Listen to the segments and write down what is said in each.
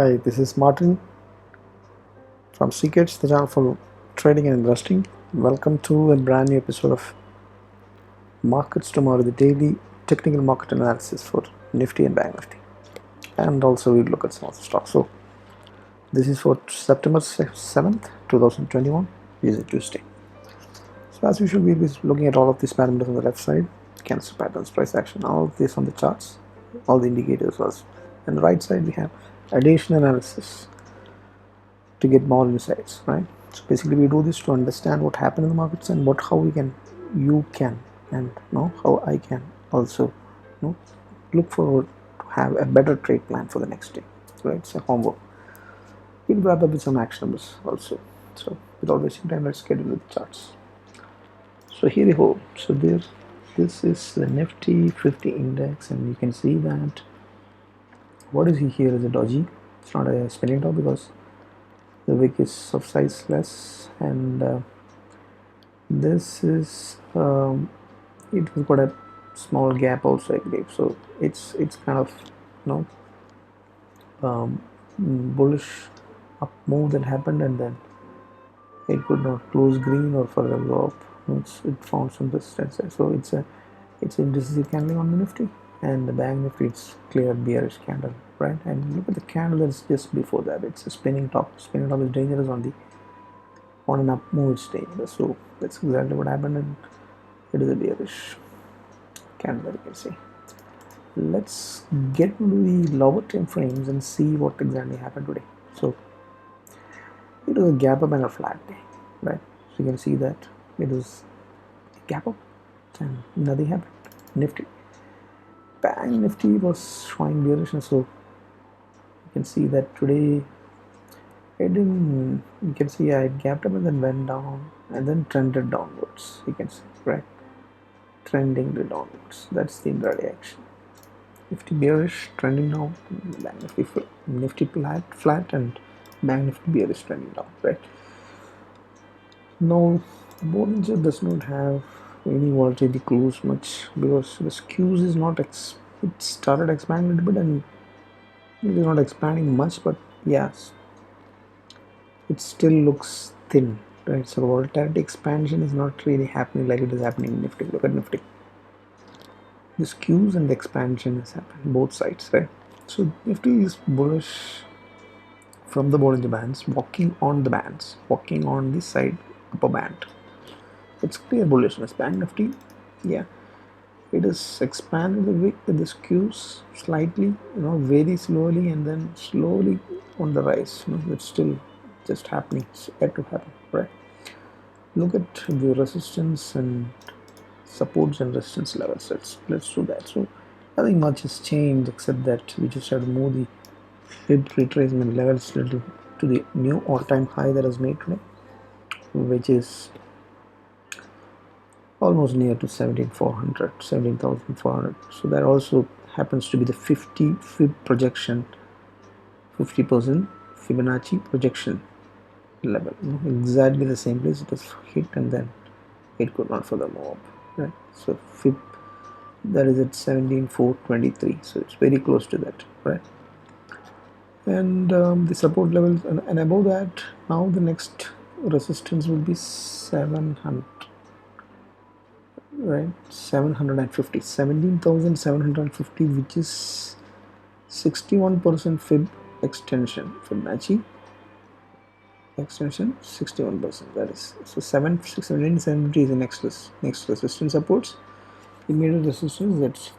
Hi, this is Martin from Secrets, the channel for trading and investing. Welcome to a brand new episode of Markets Tomorrow, the daily technical market analysis for Nifty and BANKNIFTY. And also we'll look at some of the stocks. So this is for September 7th, 2021. This is a Tuesday. So as usual, we'll be looking at all of these parameters on the left side, candle patterns, price action, all of this on the charts, all the indicators also. And the right side we have additional analysis to get more insights, right? So basically we do this to understand what happened in the markets and how you can and how I can also look forward to have a better trade plan for the next day. So it's a homework. We'll wrap up with some actionables also. So without wasting time, let's get into the charts. So here we go. So this is the Nifty 50 index, and you can see that what is here is a doji. It's not a spinning top because the wick is of size less, and this is it has got a small gap also, I believe. So it's kind of bullish up move that happened, and then it could not close green or further go up. It found some resistance there. So it's indecisive candling on the Nifty, and the BANKNIFTY it's clear bearish candle, right? And look at the candle that's just before that. It's a spinning top. Spinning top is dangerous on an up move. It's dangerous. So that's exactly what happened, and it is a bearish candle, you can see. Let's get into the lower time frames and see what exactly happened today. So it was a gap up and a flat day, right? So you can see that it was a gap up and nothing happened. Nifty, BANKNIFTY was showing bearishness, so you can see that today it didn't. You can see it gapped up and then went down and then trended downwards. You can see, right? Trending downwards. That's the intraday action. Nifty bearish, trending down. Nifty flat, and BANKNIFTY bearish, trending down. Right. Now, Bollinger does not have any volatility clues much because the skews is not. It started expanding a little bit and it is not expanding much, but yes, it still looks thin. Right. So volatility expansion is not really happening like it is happening in Nifty. Look at Nifty. The skews and the expansion is happening both sides, right? So Nifty is bullish from the Bollinger Bands, walking on the side upper band. It's clear bullishness. BANKNIFTY, yeah, it is expanded the wick with the skews slightly, very slowly, and then slowly on the rise. It's still just happening. It's yet to happen, right? Look at the resistance and supports and resistance levels. Let's do that. So nothing much has changed except that we just have to move the fib retracement levels to the new all-time high that is made today, which is almost near to 17,400. So that also happens to be the 50 fib projection, 50% Fibonacci projection level. Exactly the same place it was hit, and then it could not further move up, right? So fib that is at 17,423. So it's very close to that, right? And the support levels, and above that, now the next resistance will be 700, right? 750, 17,750, which is 61% fib extension. Fibonacci extension 61%. That is, so 1770 is the next resistance supports. Immediate resistance, that's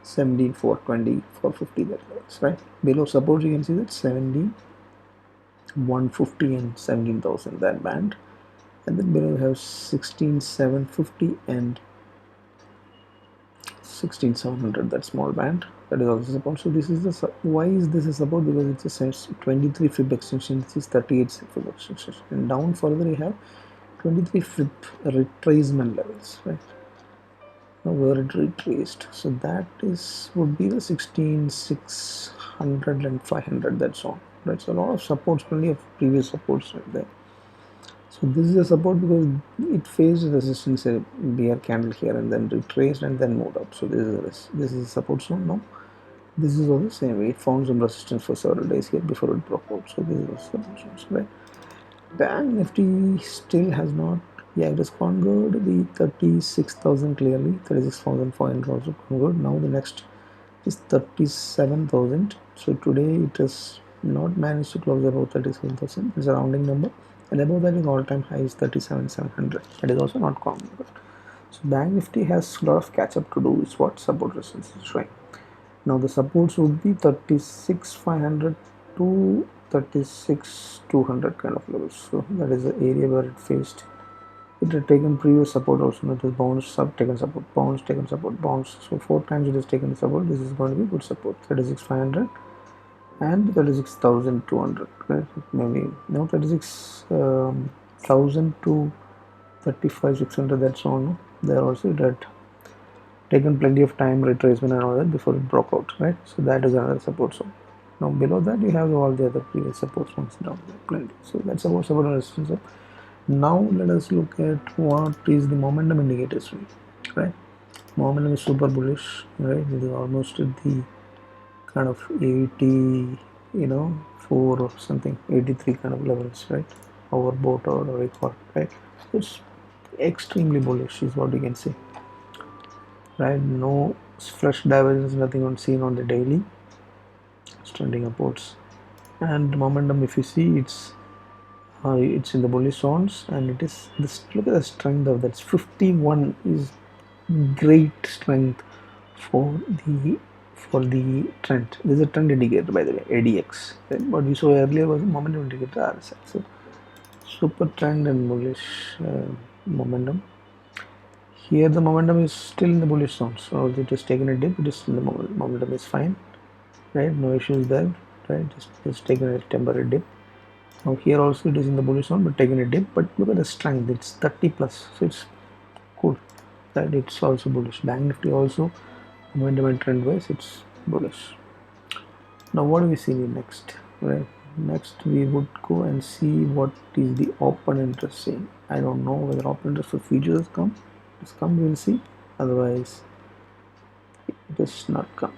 17,420, 450, that is, right? Below support you can see that 17,150 and 17,000, that band, and then below we have 16,750 and 16,700, that small band, that is also support. So this is the why is this a support? Because it's a 23 fib extension. This is 38 fib extension, and down further you have 23 fib retracement levels, right? Now where it retraced, so that would be the 16,600 and 500. That's all, right? So a lot of supports, plenty of previous supports right there. So this is a support because it faced resistance, a bear candle here, and then retraced and then moved up. So this is a support zone. Now This is also the same. It found some resistance for several days here before it broke out. So this is supports, right? Bank Nifty still has not. Yeah, it has conquered the 36,000 clearly. 36,400 also conquered. Now the next is 37,000. So today it has not managed to close above 37,000. It's a rounding number. And above that is all-time high is 37,700. It is also not conquered. So Bank Nifty has a lot of catch up to do. Is what support resistance is showing. Now the supports would be 36,500 to 36,200 kind of levels. So that is the area where it faced. It had taken previous support also. It has bounced, taken support, bounced, taken support, bounced. So 4 times it has taken support. This is going to be good support. 36,500 and 36,200. Right? Maybe now 36,000 to 35,600. That's all. There also it had taken plenty of time retracement and all that before it broke out, right? So that is another support zone. Now below that you have all the other previous support zones down there, plenty. So that's about support and resistance. Now let us look at what is the momentum indicators, right? Momentum is super bullish, right? It is almost at the kind of 80, 4 or something, 83 kind of levels, right? Overbought or record, right? It's extremely bullish is what you can say. Right, no fresh divergence, nothing on seen on the daily. It's trending upwards, and momentum, if you see, it's in the bullish zones, and it is this. Look at the strength of that. 51 is great strength for the trend. This is a trend indicator, by the way, ADX. Right? What we saw earlier was a momentum indicator, RSI. So super trend and bullish momentum. Here the momentum is still in the bullish zone, so it has taken a dip. It is in the momentum is fine, right? No issues there, right? Just taken a temporary dip. Now here also it is in the bullish zone, but taken a dip. But look at the strength; it's 30 plus, so it's cool. Right? It's also bullish. Bank Nifty also momentum and trend wise, it's bullish. Now what do we see next? Right? Next we would go and see what is the open interest saying. I don't know whether open interest for futures has come. It's come, we will see. Otherwise, it does not come.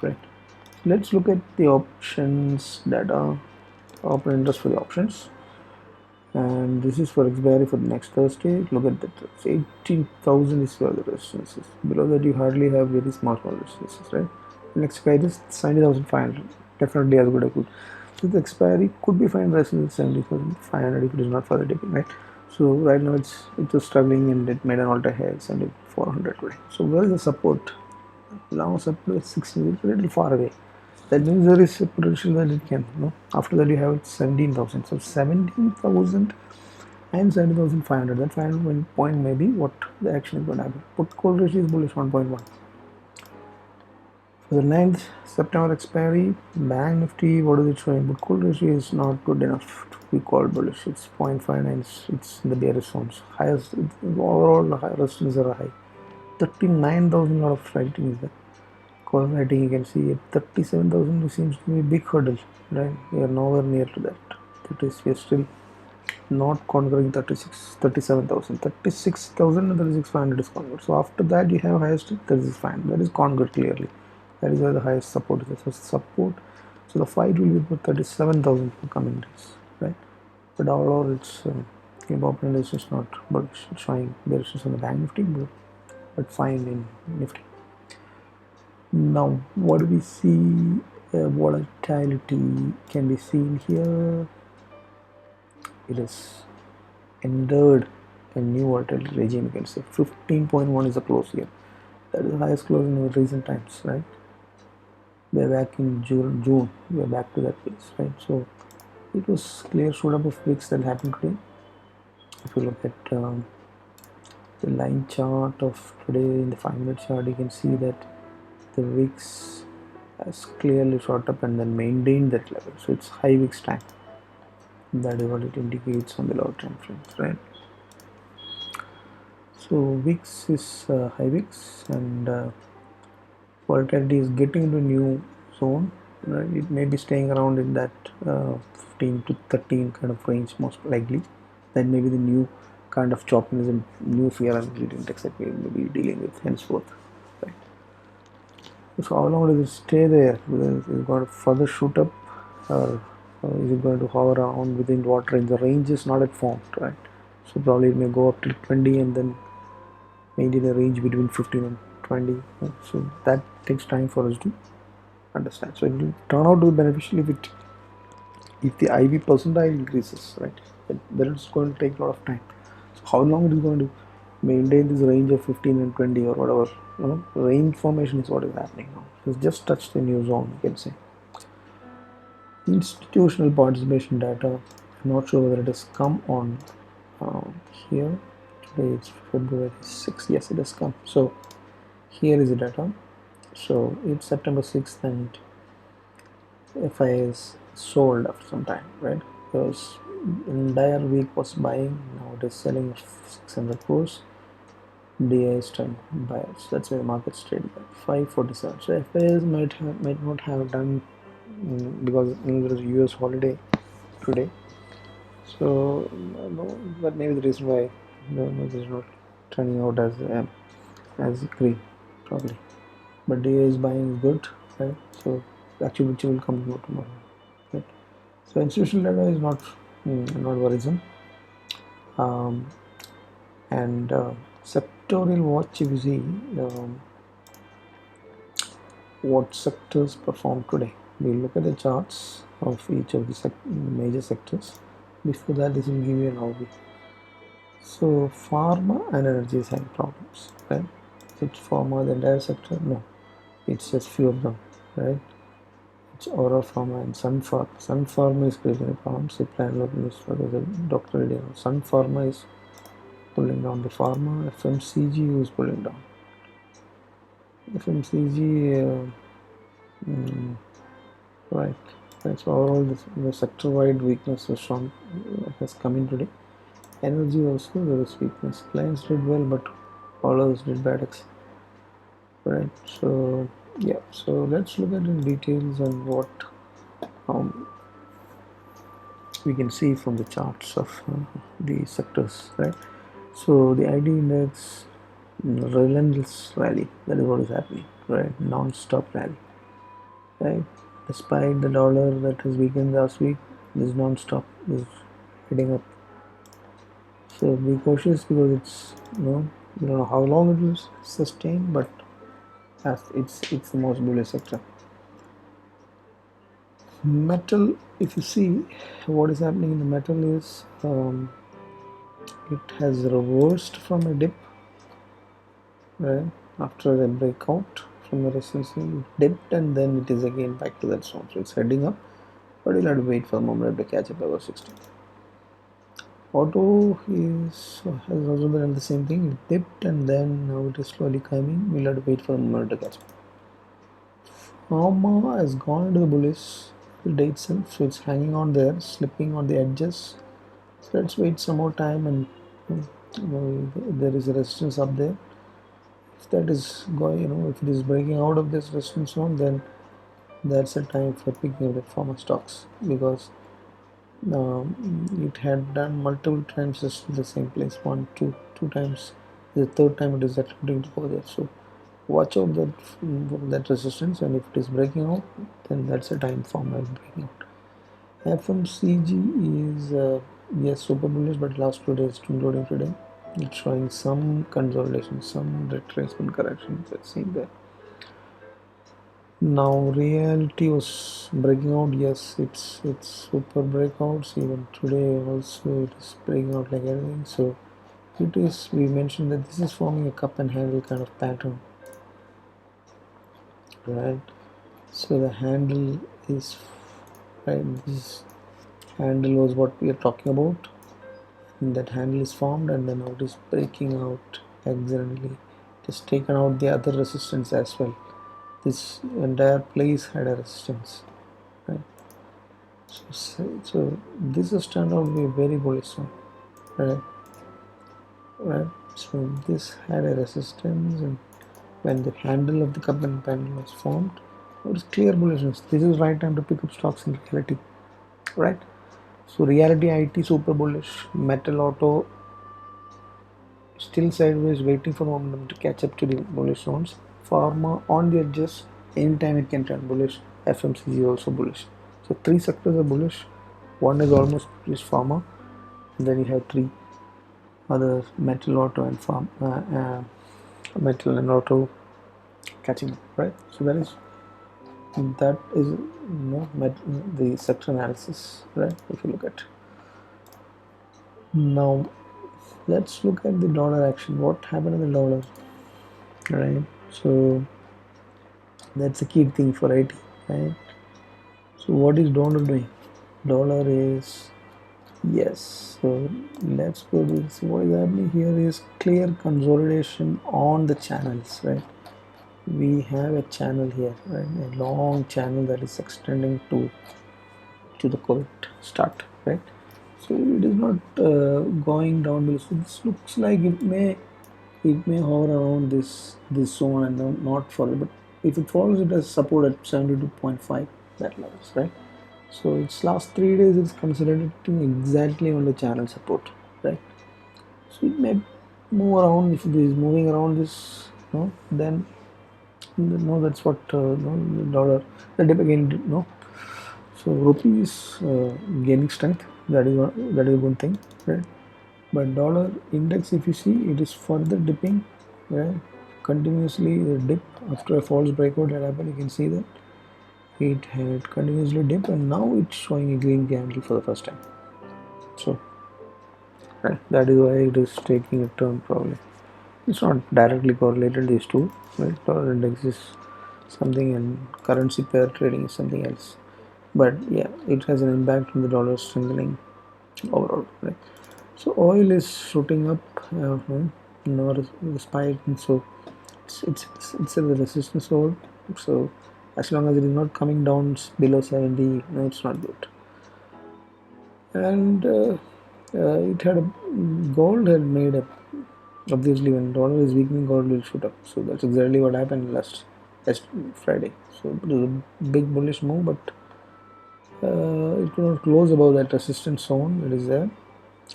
Right. Let's look at the options that are open interest for the options. And this is for expiry for the next Thursday. Look at that. 18,000 is where the resistances. Below that, you hardly have very small resistances, right? The next guide is 70,500. Definitely as good as good. So the expiry could be fine resistance 70,500 if it is not further dipping, right? So right now it was struggling and it made an alter high 7400 today. So where is the support? Now support is 60. It's a little far away. That means there is a potential that it can. After that you have 17,000. So 17,000 and 7,500. That final point may be what the action is going to happen. Put call ratio is bullish 1.1. For the 9th September expiry, Bank Nifty, what is it showing? Put call ratio is not good enough to be called bullish. It's 0.59. It's in the bearish zones. Highest overall the high resistance are high. 39,000 lot of writing is there. Call writing, you can see at 37,000 seems to be a big hurdle, right? We are nowhere near to that. That is, we are still not conquering 37,000. 36,000 and 36,500 is conquered. So after that you have highest 36,500. That is conquered clearly. That is where the highest support is. So support. So the fight will be for 37,000 for coming days, right? But overall it's open is just not bullish. It's showing bearishness on the Bank Nifty, but fine in Nifty. Now what do we see? Volatility can be seen here. It is entered a new volatility regime, you can say. 15.1 is the close here. That is the highest close in recent times, right? We are back in June. We are back to that place, right? So it was clear shoot up of wicks that happened today. If you look at the line chart of today in the 5-minute chart, you can see that the wicks has clearly shot up and then maintained that level. So it's high wicks time. That is what it indicates on the lower time frames, right? So wicks is high wicks, and volatility is getting into a new zone, right? It may be staying around in that 15 to 13 kind of range most likely. That may be the new kind of choppiness and new fear and greed index that we may be dealing with henceforth, right? So how long does it stay there? Is it going to further shoot up, or is it going to hover around within what range? The range is not yet formed, right? So probably it may go up to 20 and then maybe the range between 15 and 20. So that takes time for us to understand. So it will turn out to be beneficial if the IV percentile increases, right? Then it's going to take a lot of time. So how long it is going to maintain this range of 15 and 20 or whatever, range formation is what is happening now. It's just touched the new zone, you can say. Institutional participation data, I'm not sure whether it has come on here. Today it's February 6th. Yes, it has come. So here is the data. So it's September 6th and Fyers sold after some time, right? Because entire week was buying, now it is selling 600 crores. DI is trying to buy it. So that's where the market's trading at 547. So Fyers might not have done because there is a US holiday today. So no, that may be the reason why the market is not turning out as green, probably. But DA is buying is good, right? So actually which will come tomorrow, right? So institutional data is not worrisome. And sectorial watch, if you see what sectors perform today, we look at the charts of each of the major sectors. Before that, this will give you an overview. So pharma and energy is having problems, right? Is it pharma the entire sector? No, it's just few of them, right? It's Aura Pharma and Sun Pharma. Sun Pharma is creating a problem. Cipla is for the doctor. Sun Pharma is pulling down the pharma. FMCG is pulling down. FMCG, right. So overall, the sector-wide weakness has come in today. Energy also there is weakness. Clients did well, but all others did bad. Right. So yeah. So let's look at in details and what we can see from the charts of the sectors, right? So the ID index, relentless rally. That is what is happening, right? Non-stop rally, right? Despite the dollar that has weakened last week, this non-stop is heading up. So be cautious because it's you don't know how long it will sustain, but it's the most bullish sector. Metal, if you see what is happening in the metal is it has reversed from a dip, right? After a breakout from the resistance, it dipped and then it is again back to that zone. So it's heading up, but you'll have to wait for a moment to catch up over 60. Auto has also done the same thing. It dipped and then now it is slowly climbing. We'll have to wait for a moment to catch up. Pharma has gone into the bullish the day itself, so it's hanging on there, slipping on the edges. So let's wait some more time, and there is a resistance up there. If that is going, if it is breaking out of this resistance zone, then that's a time for picking up the pharma stocks because it had done multiple times just in the same place, two times. The third time it is attempting to go there. So watch out that resistance, and if it is breaking out, then that's a time for breaking out. FMCG is yes, super bullish, but last 2 days, including today, it's showing some consolidation, some retracement correction. Let's see there. Now reality was breaking out. Yes, it's super breakouts. Even today also it is breaking out like everything. So it is. We mentioned that this is forming a cup and handle kind of pattern, right? So the handle is right. This handle was what we are talking about. And that handle is formed, and then now it is breaking out accidentally. It has taken out the other resistance as well. This entire place had a resistance, right? So this has turned out to be a very bullish one, right? So this had a resistance, and when the handle of the cup and pendulum was formed, it was clear bullishness. This is right time to pick up stocks in reality, right? So reality IT super bullish, metal auto still sideways, waiting for momentum to catch up to the bullish zones. Pharma on the edges, anytime it can turn bullish. FMCG is also bullish. So 3 sectors are bullish. One is almost bullish, pharma, and then you have 3 others: metal, auto, and metal and auto catching up, right? So that is the sector analysis, right? If you look at now, let's look at the dollar action. What happened in the dollar, right? So that's a key thing for IT, right? So what is dollar doing? Dollar is, yes. So let's go to see what is happening here is clear consolidation on the channels, right? We have a channel here, right? A long channel that is extending to the correct start, right? So it is not going down below. So this looks like it may hover around this zone and not further. But if it follows, it has support at 72.5, that levels, right? So its last 3 days is considered exactly on the channel support, right? So it may move around. If it is moving around this, then no, that's what the dollar, the dip again, no. So rupee is gaining strength. That is a good thing, right? But dollar index, if you see, it is further dipping, right? Continuously the dip after a false breakout that happened. You can see that it had continuously dipped, and now it's showing a green candle for the first time. So, right, that is why it is taking a turn probably. It's not directly correlated, these two, right? Dollar index is something and currency pair trading is something else. But yeah, it has an impact on the dollar strengthening overall, right? So oil is shooting up, despite, and so it's at the resistance hold. So as long as it is not coming down below 70, no, it's not good. And it had gold had made up. Obviously, when dollar is weakening, gold will shoot up. So that's exactly what happened last Friday. So it was a big bullish move, but it could not close above that resistance zone. It is there,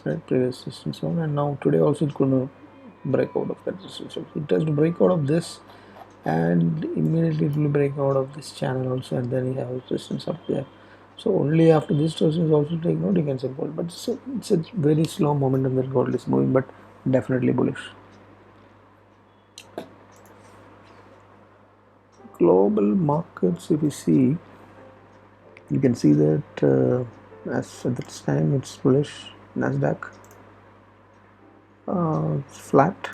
right? Pre-resistance zone, and now today also it could not break out of that resistance zone. It has to break out of this, and immediately it will break out of this channel also, and then you have resistance up there. So only after this resistance also take note, you can say gold. But it's a very slow momentum that gold is moving, but definitely bullish. Global markets, if you see, you can see that as at this time it's bullish. Nasdaq it's flat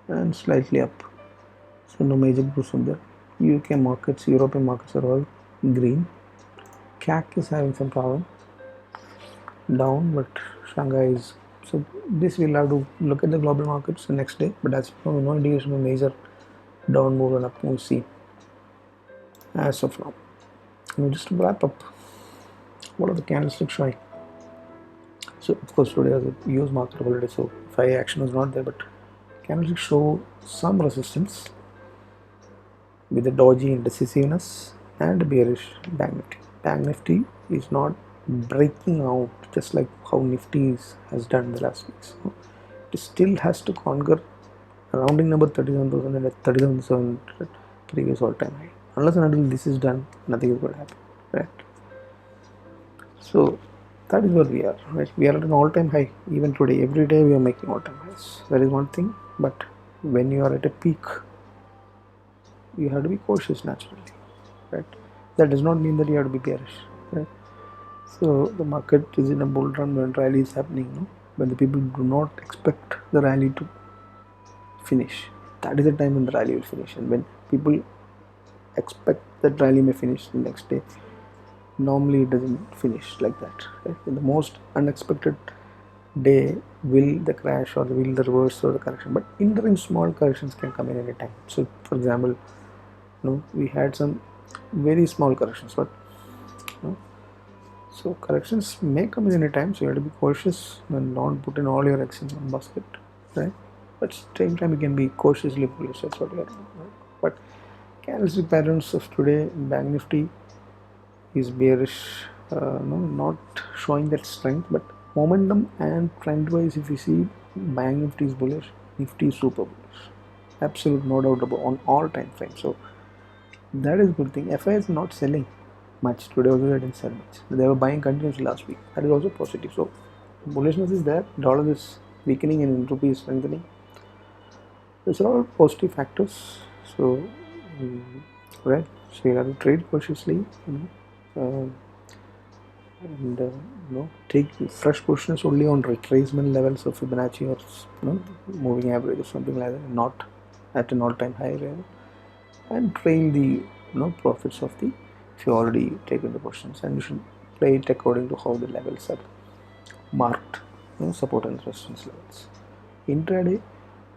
and slightly up, so no major boost from there. UK markets, European markets are all green. CAC is having some problem, down, but Shanghai is. So this we'll have to look at the global markets the next day, but as no indication of major down move and up move seen as of now. And just to wrap up, what are the candlesticks showing? So of course today was a US market holiday, so FI action was not there, but candlesticks show some resistance with a dodgy indecisiveness and bearish bank nifty. Bank nifty is not breaking out just like how Nifty has done in the last weeks. It still has to conquer rounding number 37,000 and 37,700 previous all-time high. Unless and until this is done, nothing is going to happen, right? So that is where we are, right? We are at an all-time high. Even today, every day we are making all-time highs. That is one thing. But when you are at a peak, you have to be cautious naturally, right? That does not mean that you have to be bearish, right? So the market is in a bull run when rally is happening, no? When the people do not expect the rally to finish. That is the time when the rally will finish. And when people expect that rally may finish the next day, normally it doesn't finish like that, right? In the most unexpected day will the crash or will the reverse or the correction, but interim small corrections can come in any time. So for example, we had some very small corrections, but so corrections may come in any time, so you have to be cautious and not put in all your eggs in one basket, right? But at the same time you can be cautiously bullish. That's what we are doing, right? But candlestick patterns of today, Bank Nifty is bearish, not showing that strength, but momentum and trend wise, if you see, Bank Nifty is bullish, Nifty is super bullish, absolute no doubt about on all time frames. So That is a good thing. FI is not selling much today. Also, they didn't sell much. They were buying continuously last week. That is also positive. So bullishness is there. Dollar is weakening and rupee is strengthening. These are all positive factors. So, right. So you have to trade cautiously. And take fresh positions only on retracement levels of Fibonacci or moving average or something like that, not at an all-time high level, and trail the profits of the if you already taken the positions, and you should play it according to how the levels are marked, support and resistance levels. Intraday,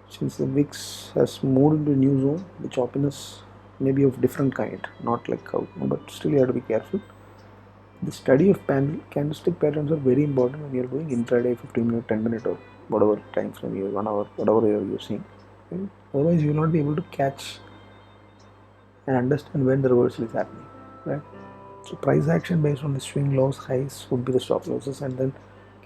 since the VIX has moved into a new zone, the choppiness may be of different kind, not like how, but still you have to be careful. The study of candlestick patterns are very important when you're doing intraday 15 minute, 10 minute or whatever time frame you 1 hour, whatever you're using. Okay? Otherwise you will not be able to catch and understand when the reversal is happening. Right? So price action based on the swing lows, highs would be the stop losses, and then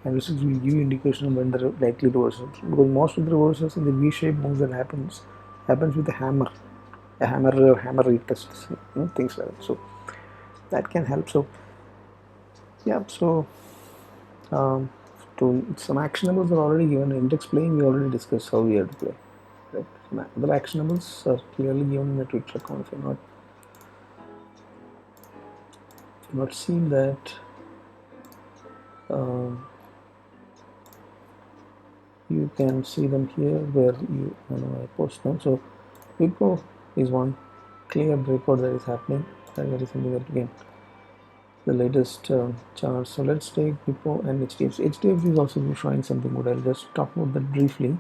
candlesticks will give you indication of when the likely reversals. Because most of the reversals in the V-shaped moves that happens with a hammer or hammer retests, things like that. So that can help. So yeah, so um, some actionables are already given. Index playing we already discussed how we have to play. Right? Some other actionables are clearly given in the Twitter account. If you're not seen that, um, you can see them here where I post them. So Wipro is one clear breakout that is happening. That is something that again the latest chart. So let's take Wipro and HDFC. HDFC is also showing something good. I'll just talk about that briefly.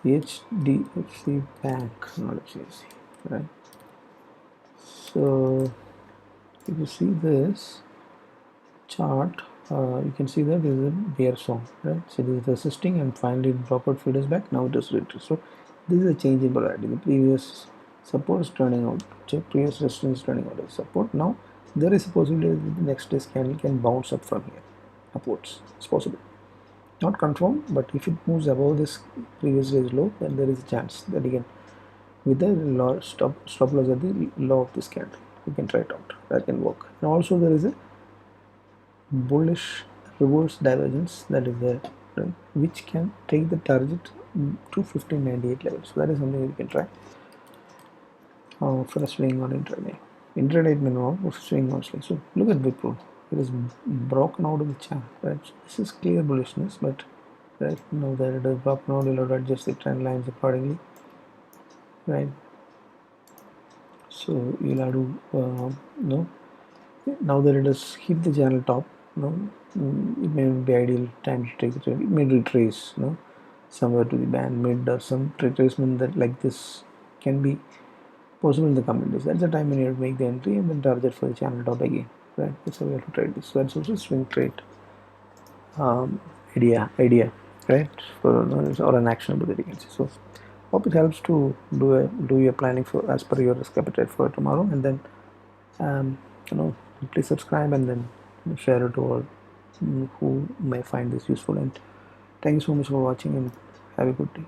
HDFC Bank, not HDFC, right? So if you see this chart, you can see that this is a bear zone, right? So this is resisting and finally it dropped out few days back. Now it is retraced. So this is a change in polarity. The previous support is turning out, previous resistance is turning out as support. Now there is a possibility that the next day's candle can bounce up from here upwards. It's possible. Not confirmed, but if it moves above this previous day's low, then there is a chance that you can, with the stop loss at the low of this candle, you can try it out. That can work. And also there is a bullish reverse divergence that is there, right, which can take the target to 1598 level. So that is something you can try for a swing on intraday. Intraday minimum of swing mostly. So look at Wipro. It is broken out of the chart, right? So this is clear bullishness, but right now that it is broken out, you'll have to adjust the trend lines accordingly, right? So you'll have to now that it has hit the channel top, it may be ideal time to take it. It may retrace, somewhere to the band mid or some retracement that like this can be possible in the coming days. That's the time when you have to make the entry and then target for the channel top again. Right? That's how we have to trade this. So that's also swing trade idea, right? Or an actionable that you can see. So hope it helps to do your planning for as per your risk appetite for tomorrow, and then um, please subscribe and then share it to all who may find this useful. And thank you so much for watching and have a good day.